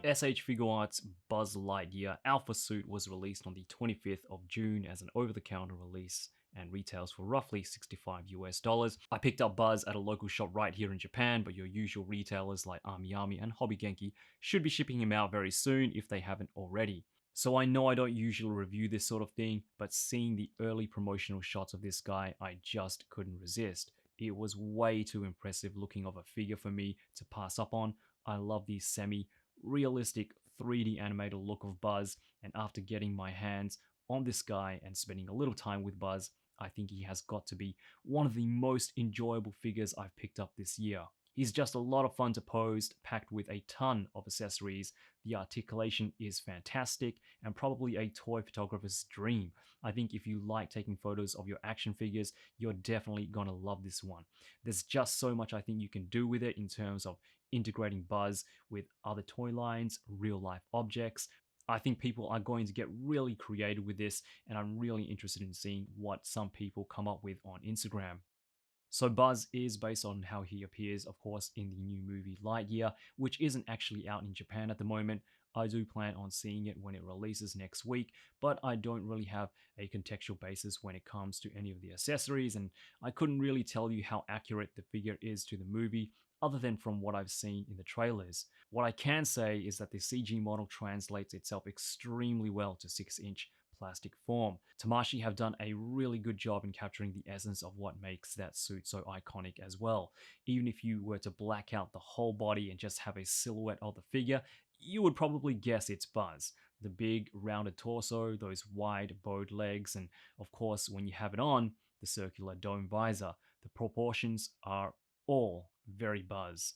S.H.Figuarts Buzz Lightyear Alpha Suit was released on the 25th of June as an over-the-counter release and retails for roughly $65 US. I picked up Buzz at a local shop right here in Japan, but your usual retailers like Amiyami and Hobby Genki should be shipping him out very soon if they haven't already. So I know I don't usually review this sort of thing, but seeing the early promotional shots of this guy, I just couldn't resist. It was way too impressive looking of a figure for me to pass up on. I love the semi-realistic 3D animated look of Buzz, and after getting my hands on this guy and spending a little time with Buzz, I think he has got to be one of the most enjoyable figures I've picked up this year. He's just a lot of fun to pose, packed with a ton of accessories. The articulation is fantastic and probably a toy photographer's dream. I think if you like taking photos of your action figures, you're definitely gonna love this one. There's just so much I think you can do with it in terms of integrating Buzz with other toy lines, real life objects. I think people are going to get really creative with this, and I'm really interested in seeing what some people come up with on Instagram. So Buzz is based on how he appears, of course, in the new movie Lightyear, which isn't actually out in Japan at the moment. I do plan on seeing it when it releases next week, but I don't really have a contextual basis when it comes to any of the accessories, and I couldn't really tell you how accurate the figure is to the movie, other than from what I've seen in the trailers. What I can say is that the CG model translates itself extremely well to 6-inch plastic form. Tamashii have done a really good job in capturing the essence of what makes that suit so iconic as well. Even if you were to black out the whole body and just have a silhouette of the figure, you would probably guess it's Buzz. The big rounded torso, those wide bowed legs, and of course when you have it on, the circular dome visor. The proportions are all very Buzz.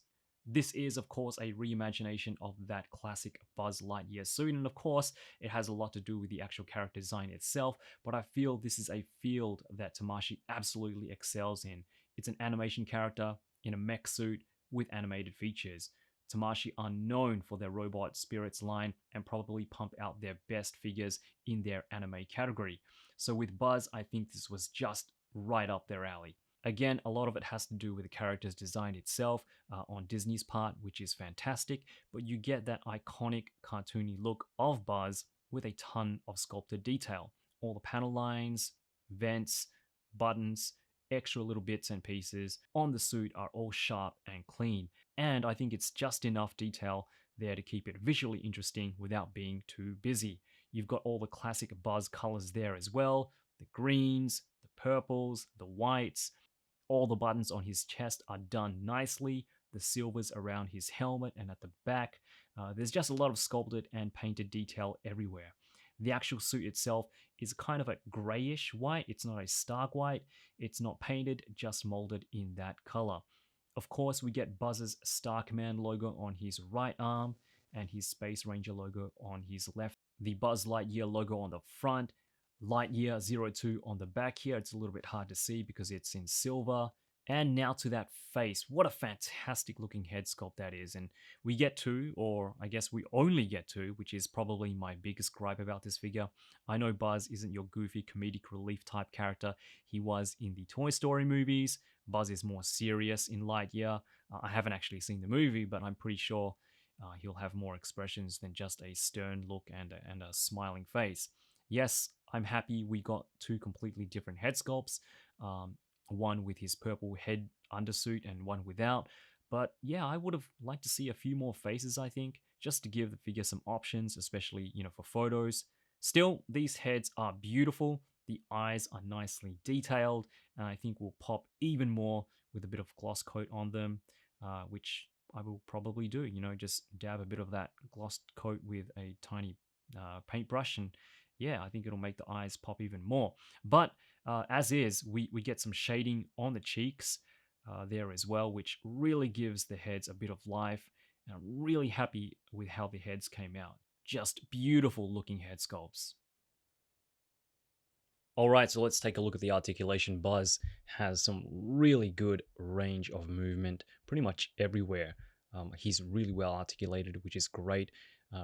This is, of course, a reimagination of that classic Buzz Lightyear suit, and of course, it has a lot to do with the actual character design itself, but I feel this is a field that Tamashii absolutely excels in. It's an animation character in a mech suit with animated features. Tamashii are known for their Bandai Spirits line and probably pump out their best figures in their anime category. So with Buzz, I think this was just right up their alley. Again, a lot of it has to do with the character's design itself on Disney's part, which is fantastic, but you get that iconic cartoony look of Buzz with a ton of sculpted detail. All the panel lines, vents, buttons, extra little bits and pieces on the suit are all sharp and clean, and I think it's just enough detail there to keep it visually interesting without being too busy. You've got all the classic Buzz colors there as well, the greens, the purples, the whites. All the buttons on his chest are done nicely, the silvers around his helmet and at the back. There's just a lot of sculpted and painted detail everywhere. The actual suit itself is kind of a grayish white. It's not a stark white. It's not painted, just molded in that color. Of course, we get Buzz's Star Command logo on his right arm and his Space Ranger logo on his left. The Buzz Lightyear logo on the front, Lightyear 02 on the back here. It's a little bit hard to see because it's in silver. And now to that face. What a fantastic looking head sculpt that is. And we get to, or I guess we only get to, which is probably my biggest gripe about this figure. I know Buzz isn't your goofy comedic relief type character he was in the Toy Story movies. Buzz is more serious in Lightyear. I haven't actually seen the movie, but I'm pretty sure he'll have more expressions than just a stern look and a smiling face. Yes, I'm happy we got two completely different head sculpts. One with his purple head undersuit and one without. But yeah, I would have liked to see a few more faces, I think, just to give the figure some options, especially, for photos. Still, these heads are beautiful. The eyes are nicely detailed, and I think will pop even more with a bit of gloss coat on them, which I will probably do. Just dab a bit of that gloss coat with a tiny paintbrush, and yeah, I think it'll make the eyes pop even more. But as is, we get some shading on the cheeks there as well, which really gives the heads a bit of life. And I'm really happy with how the heads came out. Just beautiful looking head sculpts. Alright, so let's take a look at the articulation. Buzz has some really good range of movement pretty much everywhere. He's really well articulated, which is great,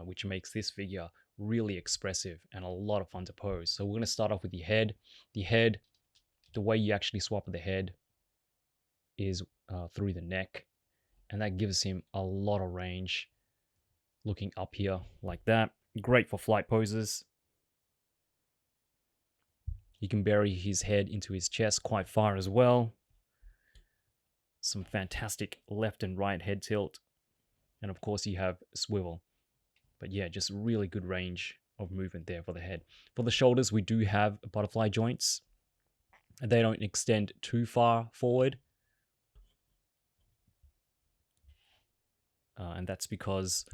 which makes this figure really expressive and a lot of fun to pose. So we're going to start off with the head. The way you actually swap the head is through the neck, and that gives him a lot of range. looking up here like that. Great for flight poses. You can bury his head into his chest quite far as well. Some fantastic left and right head tilt. And of course you have swivel. But yeah, just really good range of movement there for the head. For the shoulders, we do have butterfly joints. They don't extend too far forward. And that's because,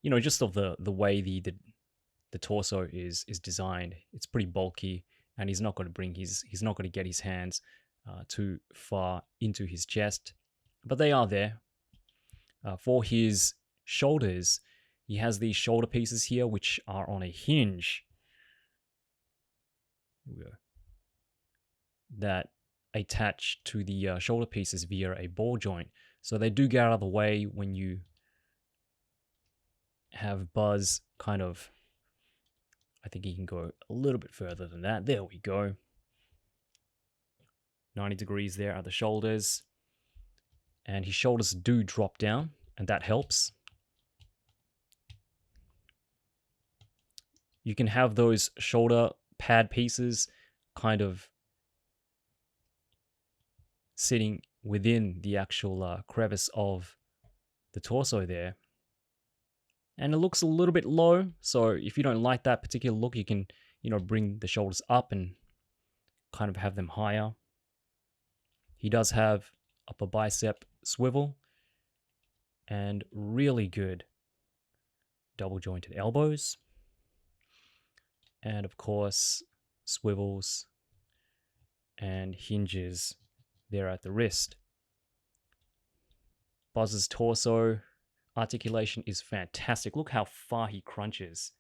you know, just of the way the torso is designed. It's pretty bulky, and he's not going to get his hands too far into his chest. But they are there. For his shoulders, he has these shoulder pieces here, which are on a hinge. Here we go. That attach to the shoulder pieces via a ball joint. So they do get out of the way when you have Buzz kind of... I think he can go a little bit further than that. There we go. 90 degrees there at the shoulders. And his shoulders do drop down, and that helps. You can have those shoulder pad pieces kind of sitting within the actual crevice of the torso there. And it looks a little bit low, so if you don't like that particular look, you can, you know, bring the shoulders up and kind of have them higher. He does have upper bicep swivel and really good double jointed elbows. And of course, swivels and hinges there at the wrist. Buzz's torso articulation is fantastic. Look how far he crunches.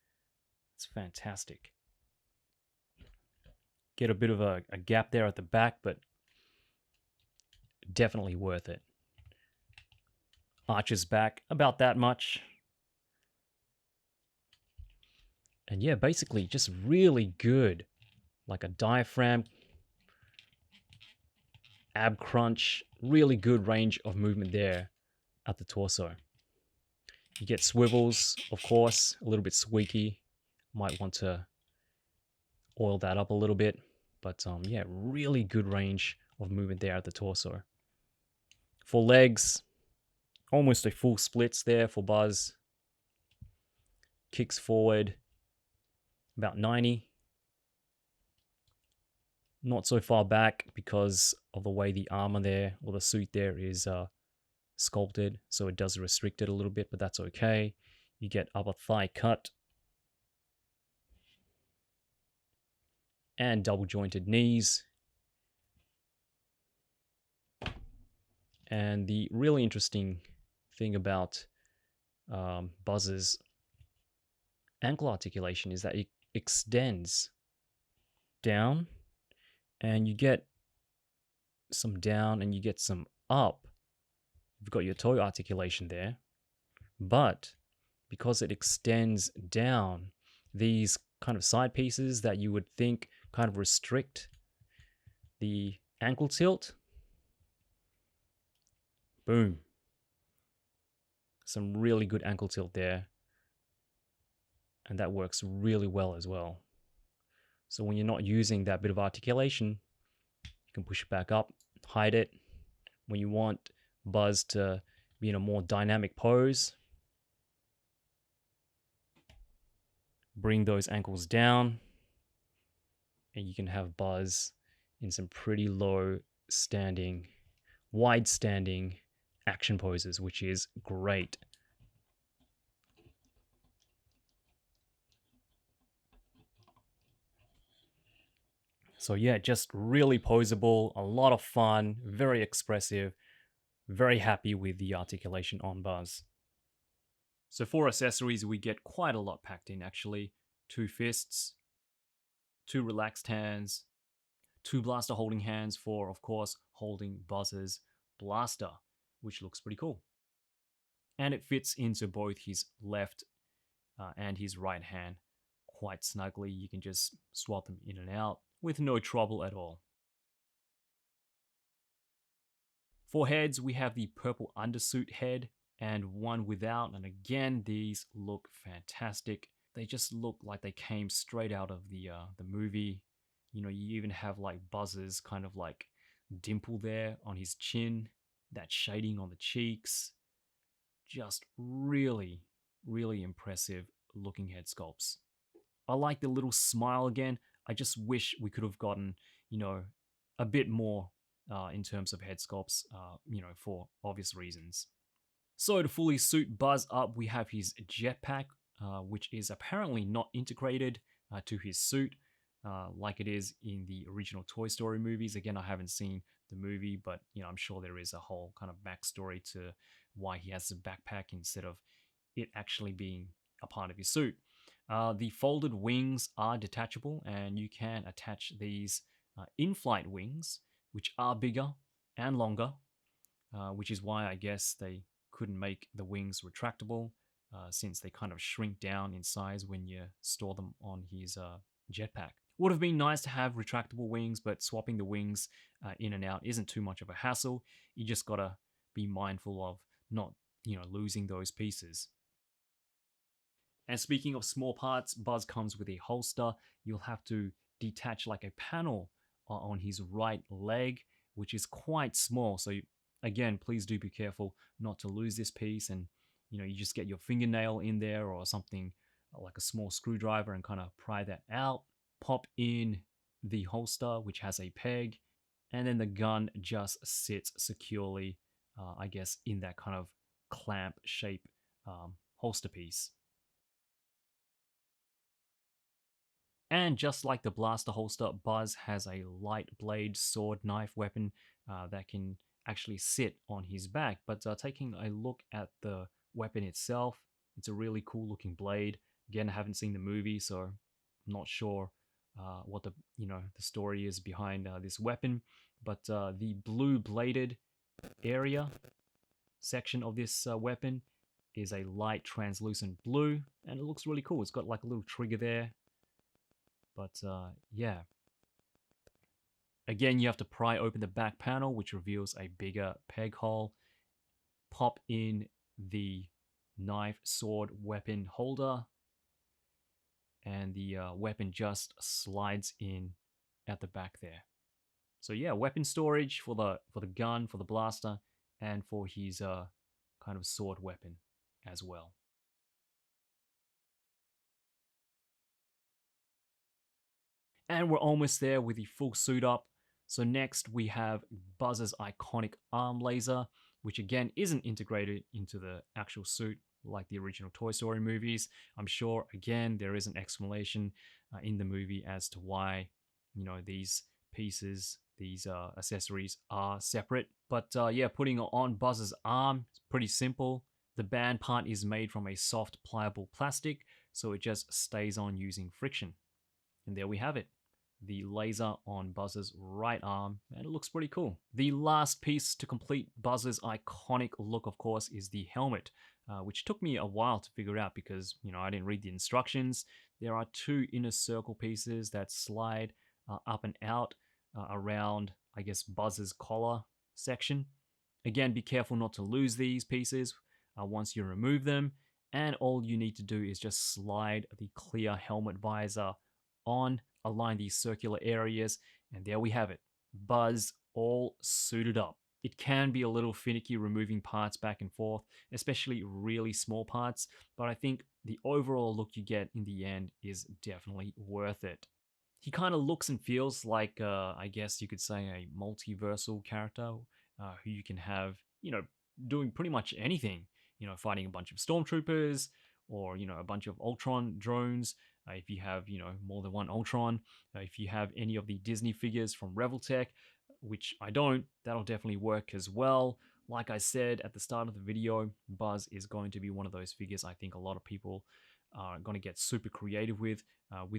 It's fantastic. Get a bit of a gap there at the back, but definitely worth it. Arches back about that much. And yeah, basically just really good. Like a diaphragm, ab crunch, really good range of movement there at the torso. You get swivels, of course, a little bit squeaky. Might want to oil that up a little bit. But yeah, really good range of movement there at the torso. For legs, almost a full splits there for Buzz. Kicks forward about 90. Not so far back because of the way the armor there, or the suit there is sculpted, so it does restrict it a little bit, but that's okay. You get upper thigh cut and double jointed knees. And the really interesting thing about Buzz's ankle articulation is that it extends down, and you get some down and you get some up. You've got your toe articulation there, but because it extends down, these kind of side pieces that you would think kind of restrict the ankle tilt, boom. Some really good ankle tilt there, and that works really well as well. So when you're not using that bit of articulation, you can push it back up, hide it. When you want Buzz to be in a more dynamic pose, bring those ankles down, and you can have Buzz in some pretty low standing, wide standing action poses, which is great. So yeah, just really poseable, a lot of fun, very expressive, very happy with the articulation on Buzz. So for accessories, we get quite a lot packed in actually. 2 fists, 2 relaxed hands, 2 blaster holding hands for, of course, holding Buzz's blaster, which looks pretty cool. And it fits into both his left and his right hand quite snugly. You can just swap them in and out with no trouble at all. For heads, we have the purple undersuit head, and one without. And again, these look fantastic. They just look like they came straight out of the movie. You know, you even have like Buzz's kind of like dimple there on his chin, that shading on the cheeks. Just really, really impressive looking head sculpts. I like the little smile again. I just wish we could have gotten, you know, a bit more in terms of head sculpts, you know, for obvious reasons. So to fully suit Buzz up, we have his jetpack, which is apparently not integrated to his suit like it is in the original Toy Story movies. Again, I haven't seen the movie, but you know, I'm sure there is a whole kind of backstory to why he has a backpack instead of it actually being a part of his suit. The folded wings are detachable, and you can attach these in-flight wings, which are bigger and longer, which is why I guess they couldn't make the wings retractable, since they kind of shrink down in size when you store them on his jetpack. Would have been nice to have retractable wings, but swapping the wings in and out isn't too much of a hassle. You just gotta be mindful of not, you know, losing those pieces. And speaking of small parts, Buzz comes with a holster. You'll have to detach like a panel on his right leg, which is quite small. So again, please do be careful not to lose this piece. And you know, you just get your fingernail in there or something like a small screwdriver and kind of pry that out. Pop in the holster, which has a peg, and then the gun just sits securely, I guess, in that kind of clamp shape holster piece. And just like the blaster holster, Buzz has a light blade sword knife weapon that can actually sit on his back. But taking a look at the weapon itself, it's a really cool looking blade. Again, I haven't seen the movie, so I'm not sure what the story is behind this weapon. But the blue bladed area section of this weapon is a light translucent blue, and it looks really cool. It's got like a little trigger there. But yeah, again, you have to pry open the back panel, which reveals a bigger peg hole. Pop in the knife, sword, weapon holder, and the weapon just slides in at the back there. So yeah, weapon storage for the gun, for the blaster, and for his kind of sword weapon as well. And we're almost there with the full suit up. So next we have Buzz's iconic arm laser, which again isn't integrated into the actual suit like the original Toy Story movies. I'm sure again there is an explanation in the movie as to why, you know, these pieces, these accessories are separate. But yeah, putting on Buzz's arm is pretty simple. The band part is made from a soft pliable plastic, so it just stays on using friction. And there we have it, the laser on Buzz's right arm, and it looks pretty cool. The last piece to complete Buzz's iconic look, of course, is the helmet, which took me a while to figure out because, you know, I didn't read the instructions. There are two inner circle pieces that slide up and out around, I guess, Buzz's collar section. Again, be careful not to lose these pieces once you remove them, and all you need to do is just slide the clear helmet visor on, align these circular areas, and there we have it. Buzz all suited up. It can be a little finicky removing parts back and forth, especially really small parts, but I think the overall look you get in the end is definitely worth it. He kind of looks and feels like, I guess you could say, a multiversal character who you can have, you know, doing pretty much anything, you know, fighting a bunch of stormtroopers or, you know, a bunch of Ultron drones. If you have, you know, more than one Ultron, if you have any of the Disney figures from Reveltech, which I don't, that'll definitely work as well. Like I said at the start of the video, Buzz is going to be one of those figures I think a lot of people are going to get super creative with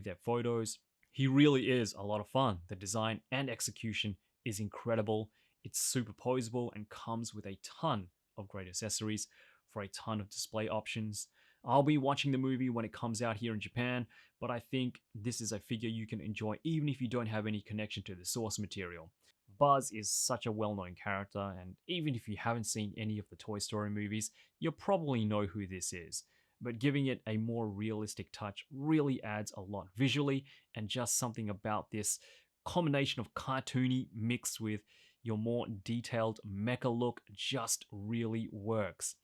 their photos. He really is a lot of fun. The design and execution is incredible. It's superposable and comes with a ton of great accessories for a ton of display options. I'll be watching the movie when it comes out here in Japan, but I think this is a figure you can enjoy even if you don't have any connection to the source material. Buzz is such a well-known character, and even if you haven't seen any of the Toy Story movies, you'll probably know who this is. But giving it a more realistic touch really adds a lot visually, and just something about this combination of cartoony mixed with your more detailed mecha look just really works.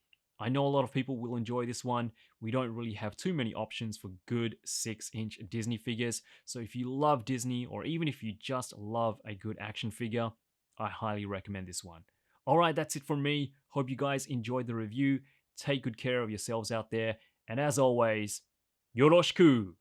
I know a lot of people will enjoy this one. We don't really have too many options for good 6-inch Disney figures, so if you love Disney or even if you just love a good action figure, I highly recommend this one. Alright, that's it from me. Hope you guys enjoyed the review. Take good care of yourselves out there, and as always, yoroshiku!